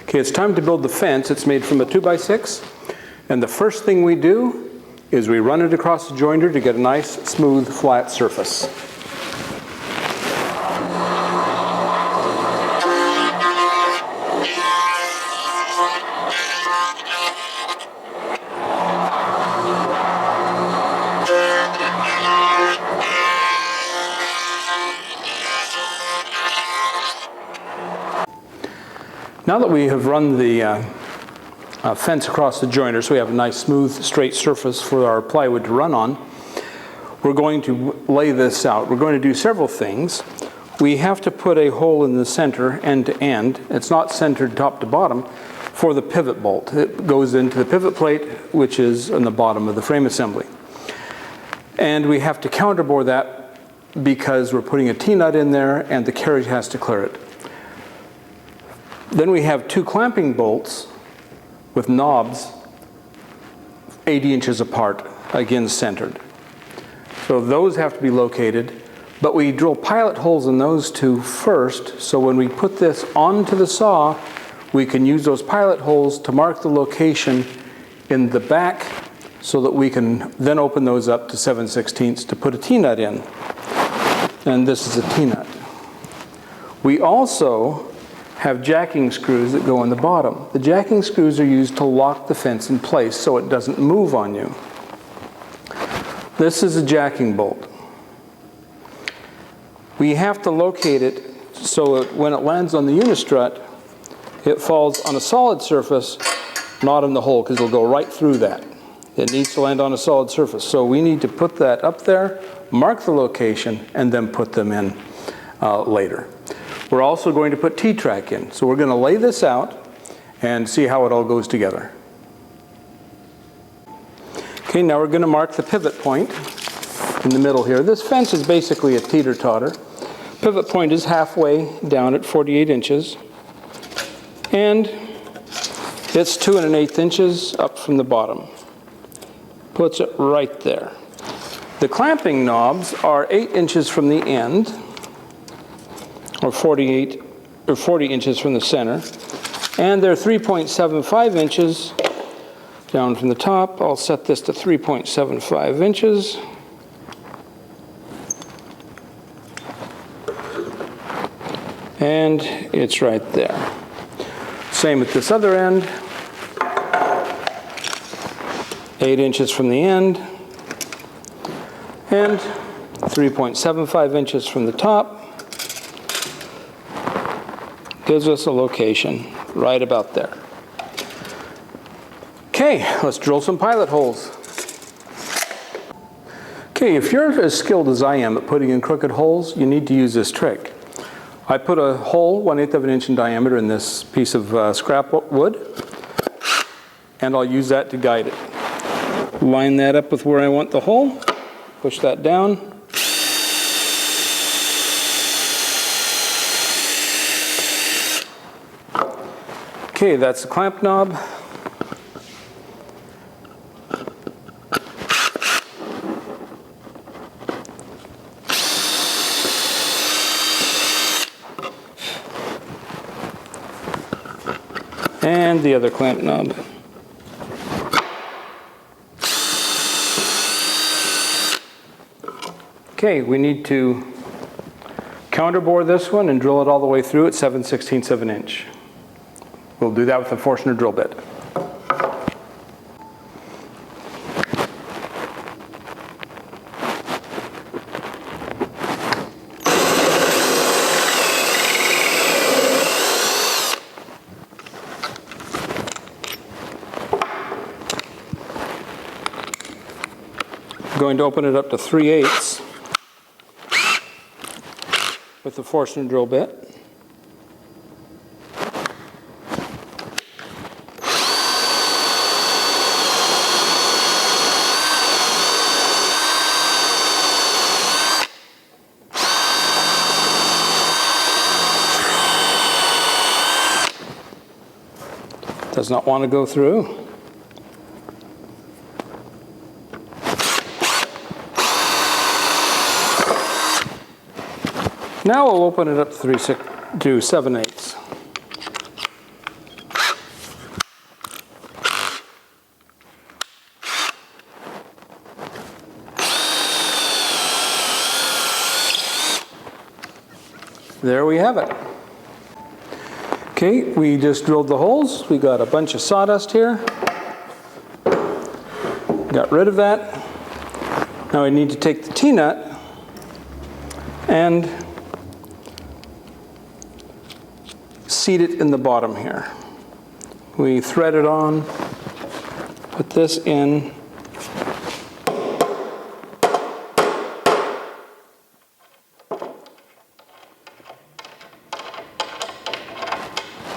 Okay, it's time to build the fence. It's made from a 2x6. And the first thing we do is we run it across the jointer to get a nice, smooth, flat surface. Now that we have run the fence across the jointer, so we have a nice smooth straight surface for our plywood to run on, we're going to lay this out. We're going to do several things. We have to put a hole in the center end to end. It's not centered top to bottom for the pivot bolt. It goes into the pivot plate, which is on the bottom of the frame assembly. And we have to counterbore that because we're putting a T-nut in there and the carriage has to clear it. Then we have two clamping bolts with knobs 80 inches apart, again centered. So those have to be located, but we drill pilot holes in those two first, so when we put this onto the saw, we can use those pilot holes to mark the location in the back so that we can then open those up to 7/16 to put a T-nut in. And this is a T-nut. We also have jacking screws that go in the bottom. The jacking screws are used to lock the fence in place so it doesn't move on you. This is a jacking bolt. We have to locate it so that when it lands on the unistrut, it falls on a solid surface, not in the hole, because it'll go right through that. It needs to land on a solid surface. So we need to put that up there, mark the location, and then put them in later. We're also going to put T-track in. So we're going to lay this out and see how it all goes together. Okay, now we're going to mark the pivot point in the middle here. This fence is basically a teeter-totter. Pivot point is halfway down at 48 inches. And it's 2 1/8 inches up from the bottom. Puts it right there. The clamping knobs are 8 inches from the end, or 40 inches from the center, and they're 3.75 inches down from the top. I'll set this to 3.75 inches. And it's right there. Same at this other end. 8 inches from the end, and 3.75 inches from the top. Gives us a location right about there. Okay, let's drill some pilot holes. Okay, if you're as skilled as I am at putting in crooked holes, you need to use this trick. I put a hole 1/8 of an inch in diameter in this piece of scrap wood, and I'll use that to guide it. Line that up with where I want the hole, push that down. Okay, that's the clamp knob. And the other clamp knob. Okay, we need to counterbore this one and drill it all the way through at 7/16 of an inch. We'll do that with a Forstner drill bit. I'm going to open it up to 3/8 with the Forstner drill bit. Does not want to go through. Now we'll open it up to 7/8. there we have it. Okay, we just drilled the holes. We got a bunch of sawdust here. Got rid of that. Now I need to take the T-nut and seat it in the bottom here. We thread it on, put this in.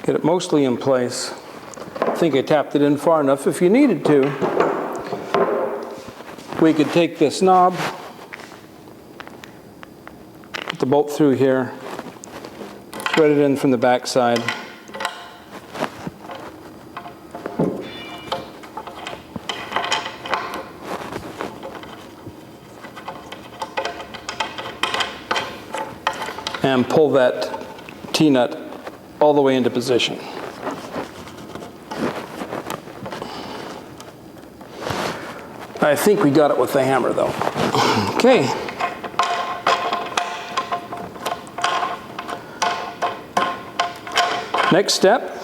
Get it mostly in place. I think I tapped it in far enough. If you needed to, we could take this knob, put the bolt through here, thread it in from the back side. And pull that T-nut all the way into position. I think we got it with the hammer though. Okay. Next step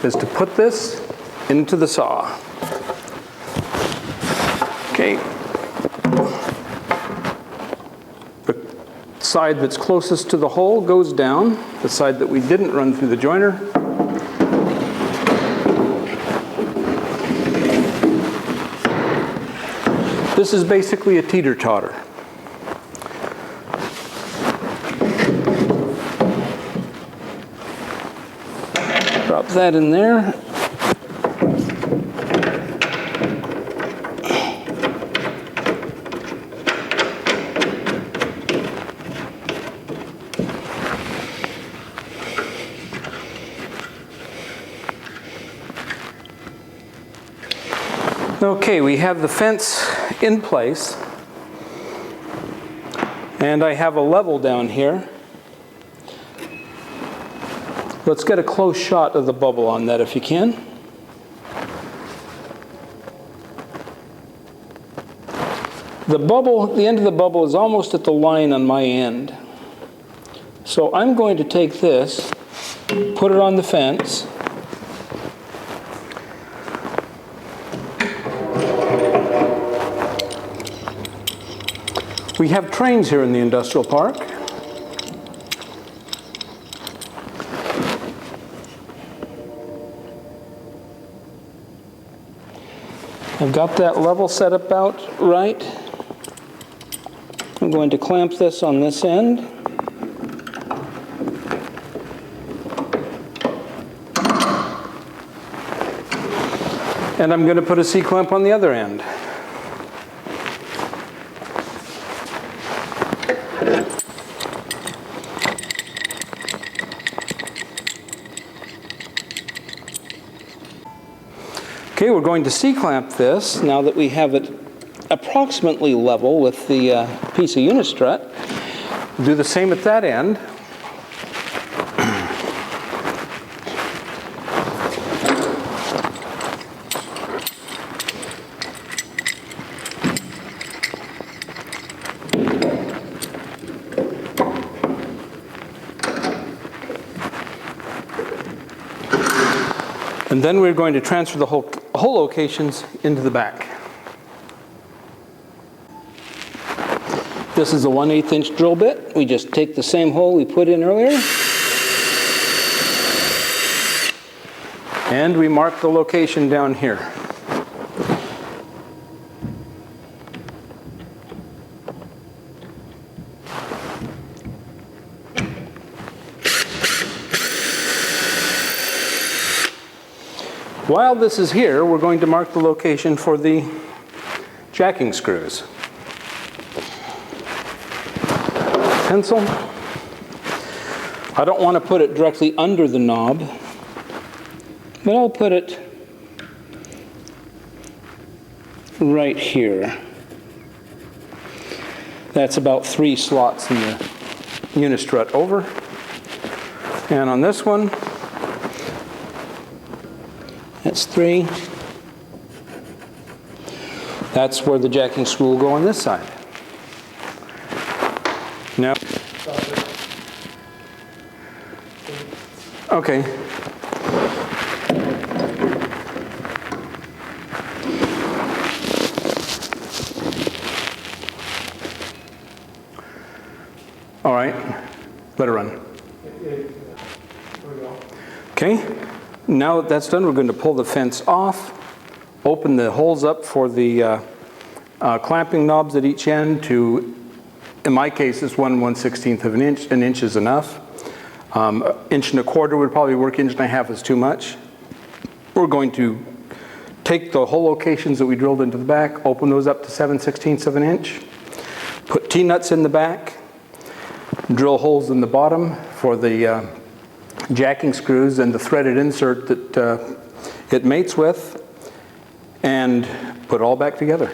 is to put this into the saw. Okay. The side that's closest to the hole goes down. The side that we didn't run through the joiner. This is basically a teeter-totter. Drop that in there. Okay, we have the fence in place, and I have a level down here. Let's get a close shot of the bubble on that if you can. The bubble, the end of the bubble is almost at the line on my end. So I'm going to take this, put it on the fence, we have trains here in the industrial park. I've got that level set about right. I'm going to clamp this on this end. And I'm going to put a C-clamp on the other end. Okay, we're going to C-clamp this now that we have it approximately level with the piece of unistrut. We'll do the same at that end. And then we're going to transfer the hole locations into the back. This is a 1/8 inch drill bit. We just take the same hole we put in earlier, and we mark the location down here. While this is here, we're going to mark the location for the jacking screws. Pencil. I don't want to put it directly under the knob, but I'll put it right here. That's about 3 slots in the unistrut over. And on this one, that's 3. That's where the jacking screw will go on this side. Now, Okay. All right, let it run. Okay, now that that's done, we're going to pull the fence off, open the holes up for the clamping knobs at each end to, in my case, it's 1/1/16 of an inch. An inch is enough. Inch and a quarter would probably work. Inch and a half is too much. We're going to take the hole locations that we drilled into the back, open those up to 7/16 of an inch, put T-nuts in the back, drill holes in the bottom for the jacking screws and the threaded insert that it mates with, and put it all back together.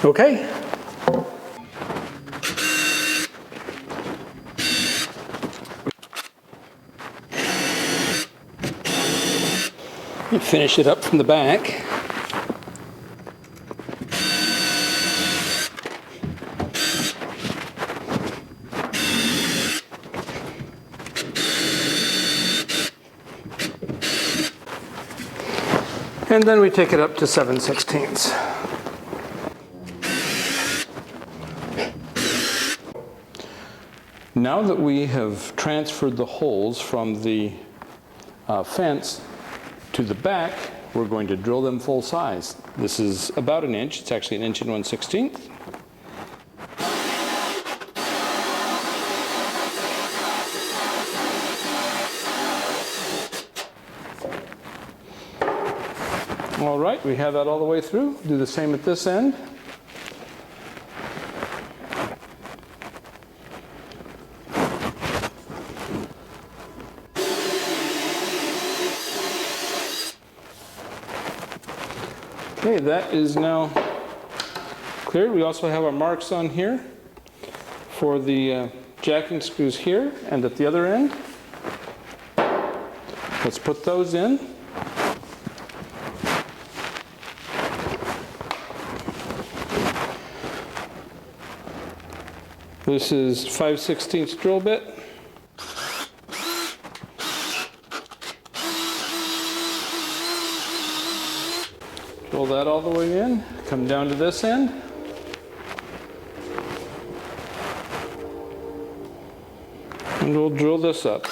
Okay. Finish it up from the back. And then we take it up to 7/16. Now that we have transferred the holes from the fence to the back, we're going to drill them full size. This is about an inch. It's actually an inch and 1/16. All right, we have that all the way through. Do the same at this end. Okay, that is now cleared. We also have our marks on here for the jacking screws here and at the other end. Let's put those in. This is 5/16 drill bit. Drill that all the way in, come down to this end. And we'll drill this up.